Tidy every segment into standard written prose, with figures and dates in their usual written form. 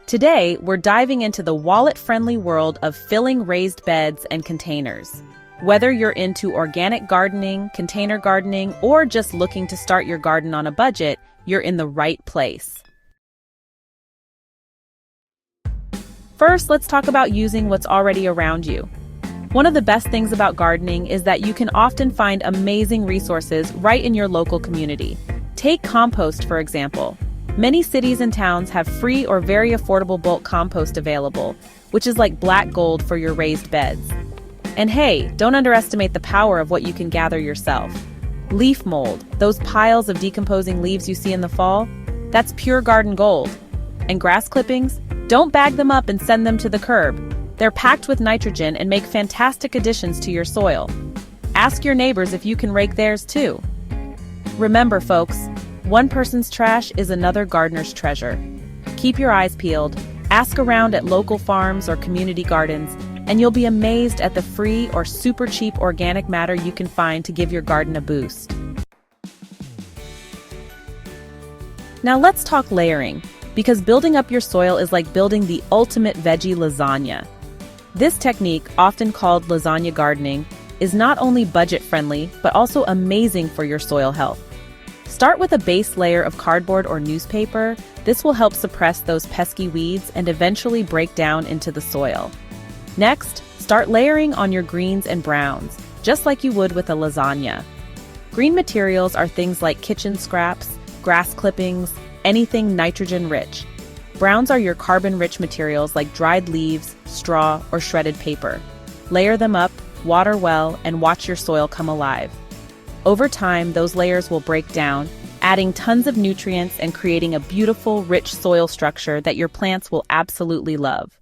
Today, we're diving into the wallet-friendly world of filling raised beds and containers. Whether you're into organic gardening, container gardening, or just looking to start your garden on a budget, you're in the right place. First, let's talk about using what's already around you. One of the best things about gardening is that you can often find amazing resources right in your local community. Take compost, for example. Many cities and towns have free or very affordable bulk compost available, which is like black gold for your raised beds. And hey, don't underestimate the power of what you can gather yourself. Leaf mold, those piles of decomposing leaves you see in the fall, that's pure garden gold. And grass clippings? Don't bag them up and send them to the curb. They're packed with nitrogen and make fantastic additions to your soil. Ask your neighbors if you can rake theirs too. Remember, folks, one person's trash is another gardener's treasure. Keep your eyes peeled, ask around at local farms or community gardens, and you'll be amazed at the free or super cheap organic matter you can find to give your garden a boost. Now let's talk layering, because building up your soil is like building the ultimate veggie lasagna. This technique, often called lasagna gardening, is not only budget-friendly, but also amazing for your soil health. Start with a base layer of cardboard or newspaper. This will help suppress those pesky weeds and eventually break down into the soil. Next, start layering on your greens and browns, just like you would with a lasagna. Green materials are things like kitchen scraps, grass clippings, anything nitrogen-rich. Browns are your carbon-rich materials like dried leaves, straw, or shredded paper. Layer them up, water well, and watch your soil come alive. Over time, those layers will break down, adding tons of nutrients and creating a beautiful, rich soil structure that your plants will absolutely love.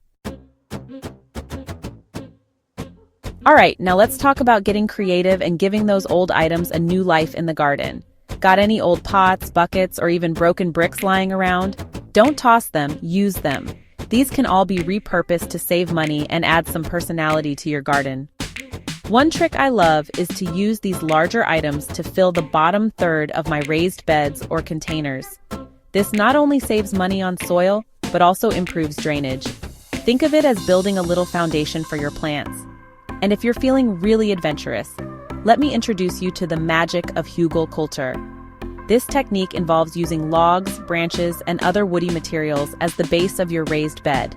All right, now let's talk about getting creative and giving those old items a new life in the garden. Got any old pots, buckets, or even broken bricks lying around? Don't toss them, use them. These can all be repurposed to save money and add some personality to your garden. One trick I love is to use these larger items to fill the bottom third of my raised beds or containers. This not only saves money on soil, but also improves drainage. Think of it as building a little foundation for your plants. And if you're feeling really adventurous, let me introduce you to the magic of hugelkultur. This technique involves using logs, branches, and other woody materials as the base of your raised bed.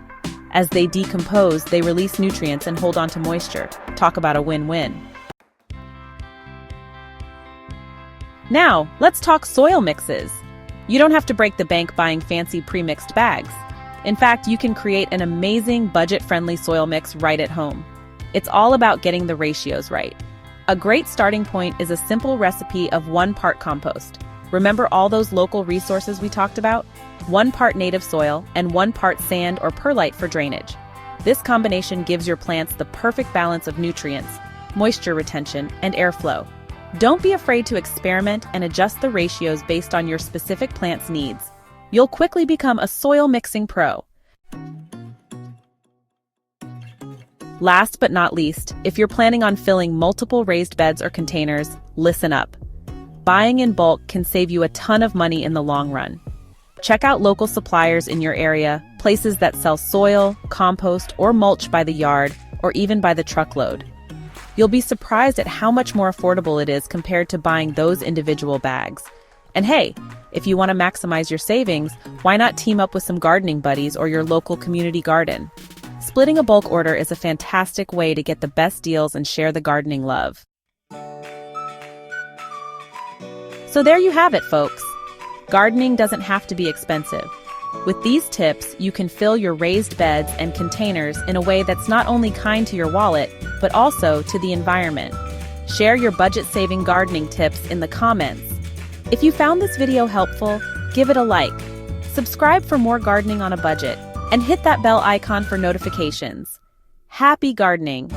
As they decompose, they release nutrients and hold on to moisture. Talk about a win-win. Now, let's talk soil mixes. You don't have to break the bank buying fancy pre-mixed bags. In fact, you can create an amazing budget-friendly soil mix right at home. It's all about getting the ratios right. A great starting point is a simple recipe of 1 part compost. Remember all those local resources we talked about? 1 part native soil and 1 part sand or perlite for drainage. This combination gives your plants the perfect balance of nutrients, moisture retention, and airflow. Don't be afraid to experiment and adjust the ratios based on your specific plant's needs. You'll quickly become a soil mixing pro. Last but not least, if you're planning on filling multiple raised beds or containers, listen up. Buying in bulk can save you a ton of money in the long run. Check out local suppliers in your area, places that sell soil, compost, or mulch by the yard, or even by the truckload. You'll be surprised at how much more affordable it is compared to buying those individual bags. And hey, if you want to maximize your savings, why not team up with some gardening buddies or your local community garden? Splitting a bulk order is a fantastic way to get the best deals and share the gardening love. So there you have it, folks. Gardening doesn't have to be expensive. With these tips, you can fill your raised beds and containers in a way that's not only kind to your wallet, but also to the environment. Share your budget-saving gardening tips in the comments. If you found this video helpful, give it a like. Subscribe for more gardening on a budget, and hit that bell icon for notifications. Happy gardening!